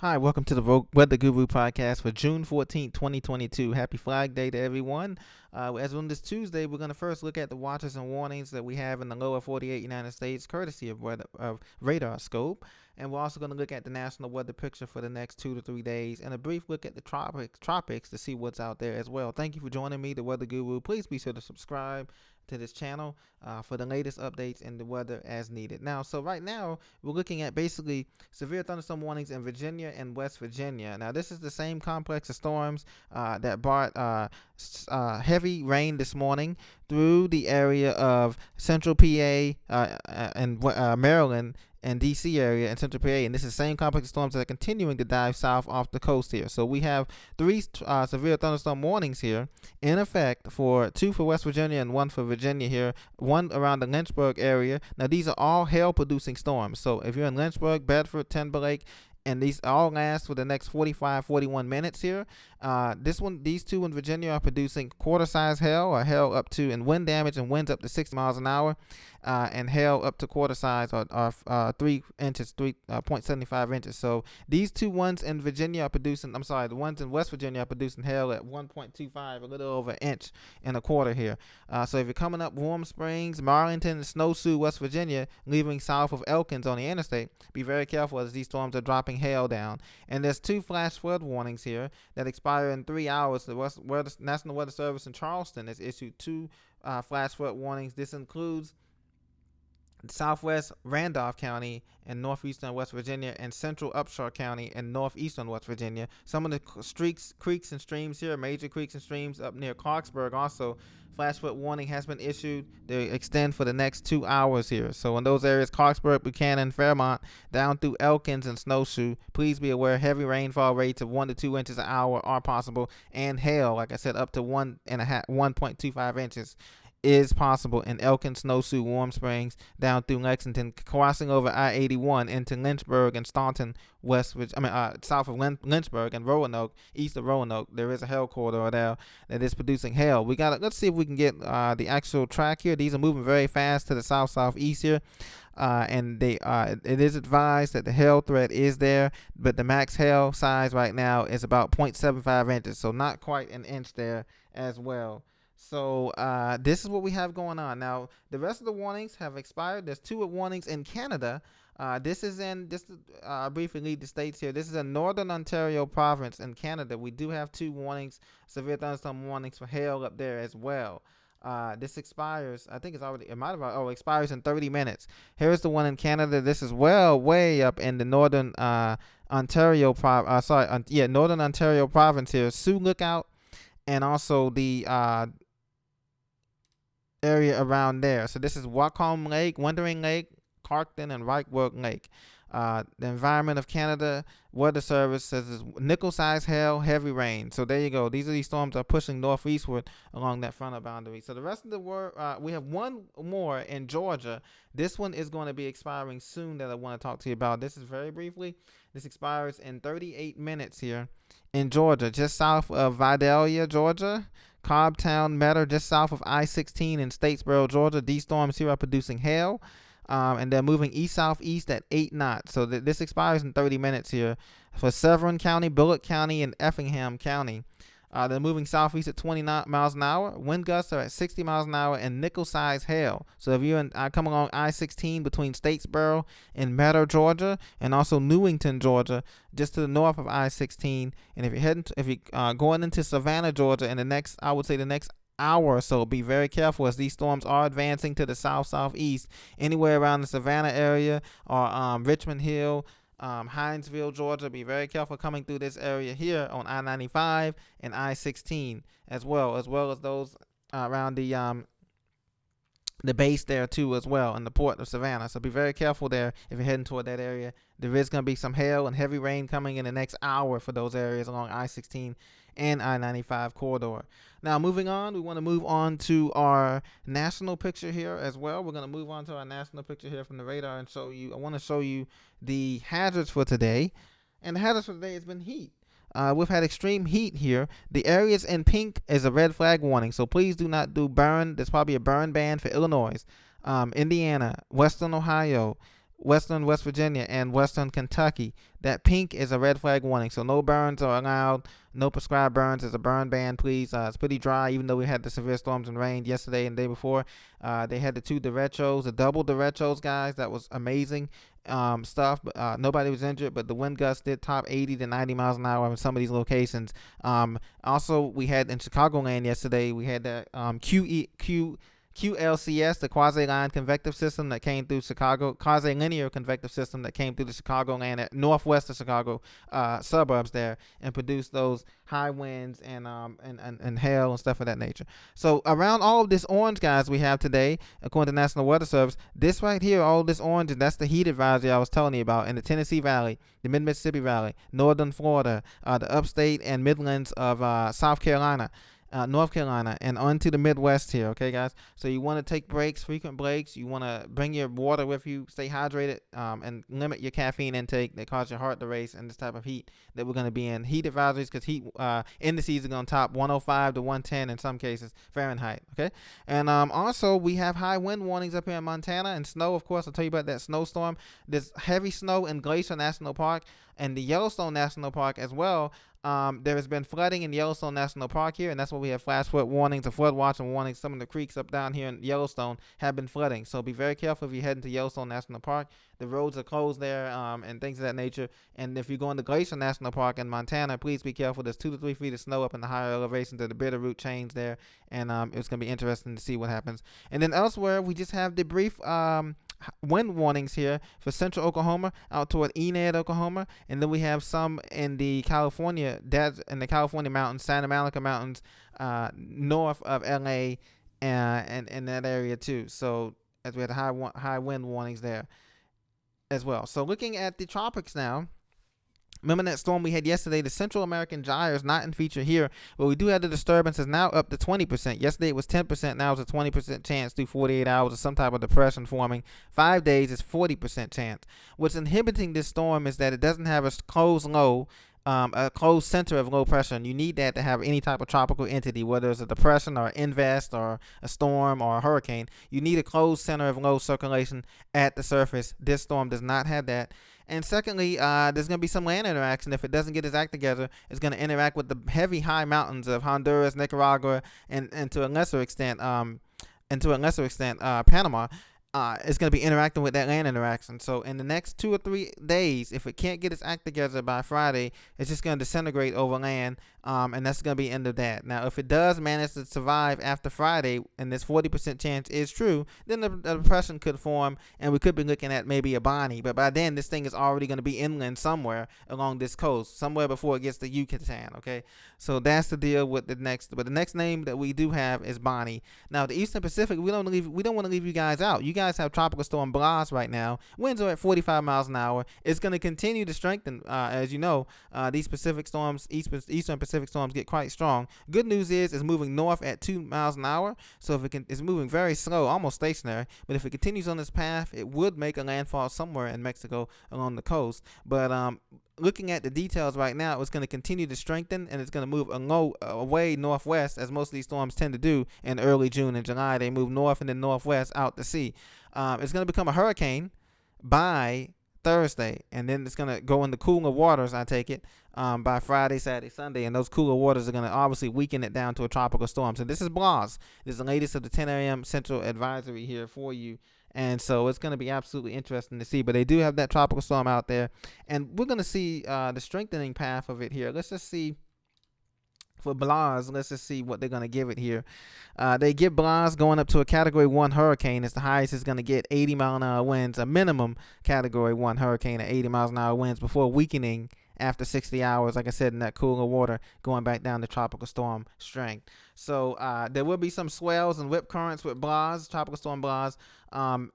Hi, welcome to the Weather Guru podcast for June 14th, 2022. Happy Flag Day to everyone. As on this Tuesday, we're going to first look at the watches and warnings that we have in the lower 48 United States, courtesy of Radar Scope. And we're also going to look at the national weather picture for the next 2 to 3 days and a brief look at the tropics to see what's out there as well. Thank you for joining me, the Weather Guru. Please be sure to subscribe to this channel for the latest updates in the weather as needed. So right now, we're looking at basically severe thunderstorm warnings in Virginia and West Virginia. Now, this is the same complex of storms that brought heavy rain this morning through the area of central PA and Maryland and DC area and central PA, and this is the same complex of storms that are continuing to dive south off the coast here. So we have three severe thunderstorm warnings here in effect, for two for West Virginia and one for Virginia here, one around the Lynchburg area. Now these are all hail producing storms, so if you're in Lynchburg, Bedford, Timberlake, and these all last for the next 41 minutes here. These two in Virginia are producing quarter-size hail, or hail up to, and wind damage and winds up to 60 miles an hour, and hail up to quarter size, or 3 inches, 3.75 inches. So these two ones in Virginia are producing, the ones in West Virginia are producing hail at 1.25, a little over an inch and a quarter here. So if you're coming up Warm Springs, Marlington, and Snowshoe, West Virginia, leaving south of Elkins on the interstate, be very careful as these storms are dropping hail down. And there's two flash flood warnings here that expire in 3 hours. The National Weather Service in Charleston has issued two flash flood warnings. This includes Southwest Randolph County and northeastern West Virginia, and central Upshur County and northeastern West Virginia. Some of the creeks and streams here, major creeks and streams up near Clarksburg, also flash flood warning has been issued. They extend for the next 2 hours here. So in those areas, Clarksburg, Buchanan, Fairmont, down through Elkins and Snowshoe, please be aware heavy rainfall rates of 1 to 2 inches an hour are possible, and hail, like I said, up to 1.25 inches is possible in Elkins, Snowshoe, Warm Springs, down through Lexington, crossing over I-81 into Lynchburg and Staunton, south of Lynchburg and Roanoke, east of Roanoke. There is a hail corridor there that is producing hail. Let's see if we can get the actual track here. These are moving very fast to the southeast here. And it is advised that the hail threat is there, but the max hail size right now is about 0.75 inches, so not quite an inch there as well. So this is what we have going on. Now, the rest of the warnings have expired. There's two warnings in Canada. Briefly lead the states here. This is in Northern Ontario province in Canada. We do have two warnings, severe thunderstorm warnings for hail up there as well. This expires, I think expires in 30 minutes. Here's the one in Canada. This is way up in the Northern Ontario Northern Ontario province here. Sioux Lookout, and also the area around there. So this is Wacom Lake, Wandering Lake, Clarkton, and Reichberg Lake. The Environment of Canada Weather Service says it's nickel-sized hail, heavy rain. So there you go. These storms are pushing northeastward along that frontal boundary. So the rest of the we have one more in Georgia. This one is going to be expiring soon that I want to talk to you about. This is very briefly. This expires in 38 minutes here in Georgia, just south of Vidalia, Georgia. Cobbtown, Metter, just south of I-16 in Statesboro, Georgia. These storms here are producing hail, and they're moving east-southeast at 8 knots. So this expires in 30 minutes here for Severn County, Bullock County, and Effingham County. They're moving southeast at 20 miles an hour. Wind gusts are at 60 miles an hour and nickel-sized hail. So if you're come along I-16 between Statesboro and Metter, Georgia, and also Newington, Georgia, just to the north of I-16, and if you're going into Savannah, Georgia, in the next hour or so, be very careful as these storms are advancing to the southeast, anywhere around the Savannah area or Richmond Hill, Hinesville, Georgia. Be very careful coming through this area here on I-95 and I-16 as well as those around the base there too as well, in the port of Savannah. So be very careful there if you're heading toward that area. There is going to be some hail and heavy rain coming in the next hour for those areas along I-16 and I-95 corridor. Now, moving on, we want to move on to our national picture here as well. We're going to move on to our national picture here from the radar and I want to show you the hazards for today. And the hazards for today has been heat. We've had extreme heat here. The areas in pink is a red flag warning, so please do not do burn. There's probably a burn ban for Illinois, Indiana, Western Ohio, Western West Virginia, and Western Kentucky. That pink is a red flag warning, so no burns are allowed. No prescribed burns. It's a burn ban, please. It's pretty dry, even though we had the severe storms and rain yesterday and the day before. They had the two Derechos, the double Derechos, guys. That was amazing stuff. But nobody was injured, but the wind gusts did top 80 to 90 miles an hour in some of these locations. Also, we had in Chicagoland yesterday, we had that QLCS, the quasi-line convective system that came through Chicago, quasi-linear convective system that came through the Chicagoland at northwest of Chicago suburbs there, and produced those high winds and hail and stuff of that nature. So around all of this orange, guys, we have today, according to the National Weather Service, this right here, all this orange, and that's the heat advisory I was telling you about in the Tennessee Valley, the Mid-Mississippi Valley, northern Florida, the upstate and Midlands of South Carolina, North Carolina, and onto the Midwest here, okay, guys? So you want to take breaks, frequent breaks. You want to bring your water with you, stay hydrated, and limit your caffeine intake that cause your heart to race in this type of heat that we're going to be in. Heat advisories, because heat indices are going to top 105 to 110 in some cases, Fahrenheit, okay? And also, we have high wind warnings up here in Montana, and snow, of course. I'll tell you about that snowstorm. There's heavy snow in Glacier National Park and the Yellowstone National Park as well. There has been flooding in Yellowstone National Park here, and that's why we have flash flood warnings and flood watch and warnings. Some of the creeks up down here in Yellowstone have been flooding, so be very careful if you're heading to Yellowstone National Park. The roads are closed there, and things of that nature. And if you're going to Glacier National Park in Montana, please be careful. There's 2 to 3 feet of snow up in the higher elevations of the Bitterroot chains there, and it's going to be interesting to see what happens. And then elsewhere, we just have the brief wind warnings here for central Oklahoma out toward Enid, Oklahoma, and then we have some in the California mountains, Santa Monica Mountains, north of LA, and in that area too. So as we had high wind warnings there as well. So looking at the tropics now. Remember that storm we had yesterday? The Central American gyre is not in feature here, but we do have the disturbance is now up to 20%. Yesterday it was 10%. Now it's a 20% chance through 48 hours of some type of depression forming. 5 days is 40% chance. What's inhibiting this storm is that it doesn't have a closed low, a closed center of low pressure, and you need that to have any type of tropical entity, whether it's a depression or invest or a storm or a hurricane. You need a closed center of low circulation at the surface. This storm does not have that. And secondly, there's going to be some land interaction. If it doesn't get its act together, it's going to interact with the heavy high mountains of Honduras, Nicaragua, and to a lesser extent, Panama. It's going to be interacting with that land interaction. So in the next 2 or 3 days, if it can't get its act together by Friday, it's just going to disintegrate over land, and that's going to be the end of that. Now, if it does manage to survive after Friday, and this 40% chance is true, then the depression could form, and we could be looking at maybe a Bonnie. But by then, this thing is already going to be inland somewhere along this coast, somewhere before it gets to Yucatan, okay? So that's the deal with the next. But the next name that we do have is Bonnie. Now, the Eastern Pacific, we don't want to leave you guys out. You guys have Tropical Storm Blas right now. Winds are at 45 miles an hour. It's going to continue to strengthen. As you know, these Pacific storms, Eastern Pacific storms get quite strong. Good news is it's moving north at 2 miles an hour. So if it's moving very slow, almost stationary. But if it continues on this path, it would make a landfall somewhere in Mexico along the coast. But looking at the details right now, it's going to continue to strengthen, and it's going to move away northwest, as most of these storms tend to do in early June and July. They move north and then northwest out to sea. It's going to become a hurricane by Thursday, and then it's going to go into cooler waters, I take it, by Friday, Saturday, Sunday, and those cooler waters are going to obviously weaken it down to a tropical storm. So this is Blas. This is the latest of the 10 a.m. Central Advisory here for you. And so it's going to be absolutely interesting to see. But they do have that tropical storm out there. And we're going to see the strengthening path of it here. Let's just see. For Blas, let's just see what they're going to give it here. They give Blas going up to a Category 1 hurricane. It's the highest it's going to get, 80 mile an hour winds, a minimum Category 1 hurricane at 80 miles an hour winds before weakening after 60 hours, like I said, in that cooler water, going back down to tropical storm strength. So there will be some swells and whip currents with Blas, tropical storm Blas, and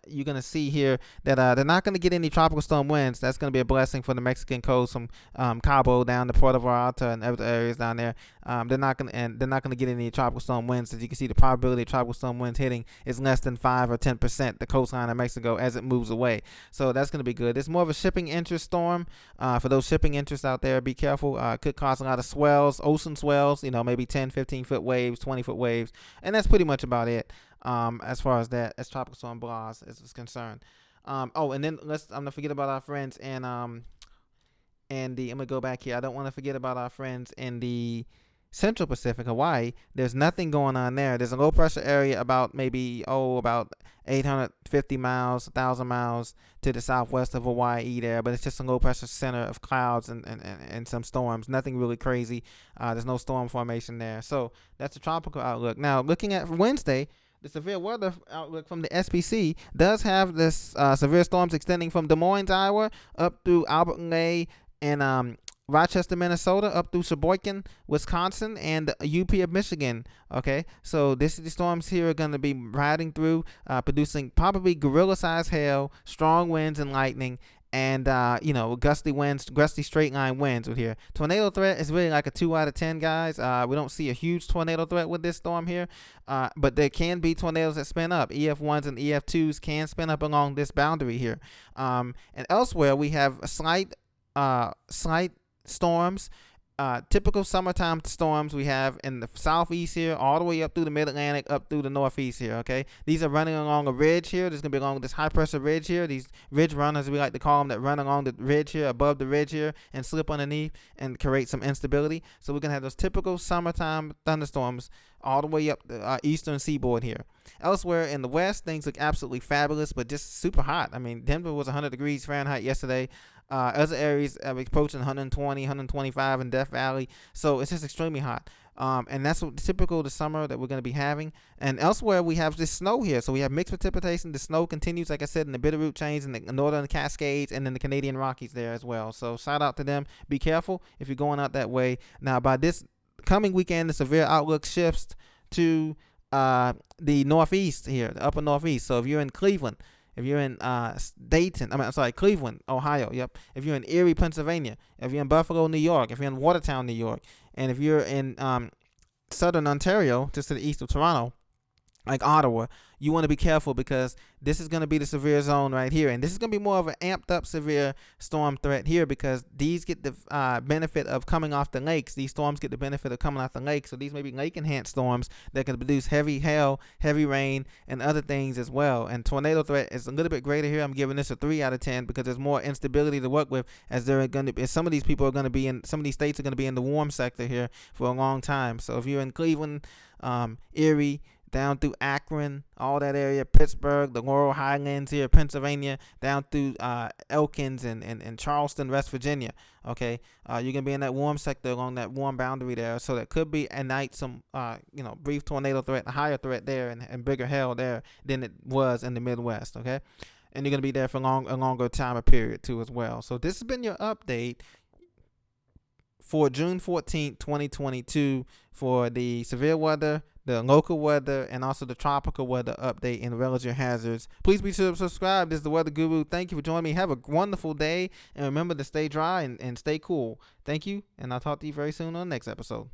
you're gonna see here that they're not gonna get any tropical storm winds. That's gonna be a blessing for the Mexican coast from Cabo down to Puerto Vallarta and other areas down there. They're not gonna get any tropical storm winds. As you can see, the probability of tropical storm winds hitting is less than 5 or 10% the coastline of Mexico as it moves away. So that's gonna be good. It's more of a shipping interest storm. For those shipping interests out there, be careful. Could cause a lot of swells, ocean swells. Maybe 10, 15-foot waves, 20-foot waves, and that's pretty much about it. As far as Tropical Storm Blas is concerned. Oh, and then I'm gonna forget about our friends and the I'm gonna go back here. I don't want to forget about our friends in the Central Pacific, Hawaii. There's nothing going on there. There's a low pressure area about maybe about 850 miles, 1,000 miles to the southwest of Hawaii there, but it's just a low pressure center of clouds and some storms. Nothing really crazy. There's no storm formation there. So that's the tropical outlook. Now looking at Wednesday, the severe weather outlook from the SPC does have this severe storms extending from Des Moines, Iowa, up through Albert Lea and Rochester, Minnesota, up through Sheboygan, Wisconsin, and the UP of Michigan. Okay, so the storms here are going to be riding through, producing probably gorilla-sized hail, strong winds and lightning, and gusty winds, gusty straight line winds with here. Tornado threat is really like a 2 out of 10, guys. We don't see a huge tornado threat with this storm here, but there can be tornadoes that spin up. EF1s and EF2s can spin up along this boundary here. And elsewhere, we have a slight storms, typical summertime storms we have in the southeast here, all the way up through the mid-Atlantic, up through the northeast here. Okay, these are running along a ridge here. There's gonna be along this high pressure ridge here. These ridge runners, we like to call them, that run along the ridge here, above the ridge here, and slip underneath and create some instability. So we're gonna have those typical summertime thunderstorms all the way up the eastern seaboard here. Elsewhere in the west, things look absolutely fabulous, but just super hot. I mean, Denver was 100 degrees Fahrenheit yesterday. Other areas approaching 120, 125 in Death Valley. So it's just extremely hot. And that's typical of the summer that we're going to be having. And elsewhere, we have this snow here. So we have mixed precipitation. The snow continues, like I said, in the Bitterroot Chains and the northern Cascades and then the Canadian Rockies there as well. So shout out to them. Be careful if you're going out that way. Now, by this coming weekend, the severe outlook shifts to the northeast here, the upper northeast. So if you're in Cleveland, if you're in Cleveland, Ohio, yep. If you're in Erie, Pennsylvania, if you're in Buffalo, New York, if you're in Watertown, New York, and if you're in southern Ontario, just to the east of Toronto, like Ottawa, you want to be careful because this is going to be the severe zone right here. And this is going to be more of an amped up severe storm threat here because these get the benefit of coming off the lakes. These storms get the benefit of coming off the lake. So these may be lake enhanced storms that can produce heavy hail, heavy rain, and other things as well. And tornado threat is a little bit greater here. I'm giving this a 3 out of 10 because there's more instability to work with as there are going to be. Some of these people are going to be in, some of these states are going to be in the warm sector here for a long time. So if you're in Cleveland, Erie, down through Akron, all that area, Pittsburgh, the Laurel Highlands here, Pennsylvania, down through Elkins and Charleston, West Virginia. Okay, you're gonna be in that warm sector along that warm boundary there, so that could be at night some brief tornado threat, a higher threat there, and bigger hail there than it was in the Midwest. Okay, and you're gonna be there for a longer time period too as well. So this has been your update for June 14th, 2022 for the severe weather, the local weather, and also the tropical weather update and relative hazards. Please be sure to subscribe. This is the Weather Guru. Thank you for joining me. Have a wonderful day, and remember to stay dry and stay cool. Thank you, and I'll talk to you very soon on the next episode.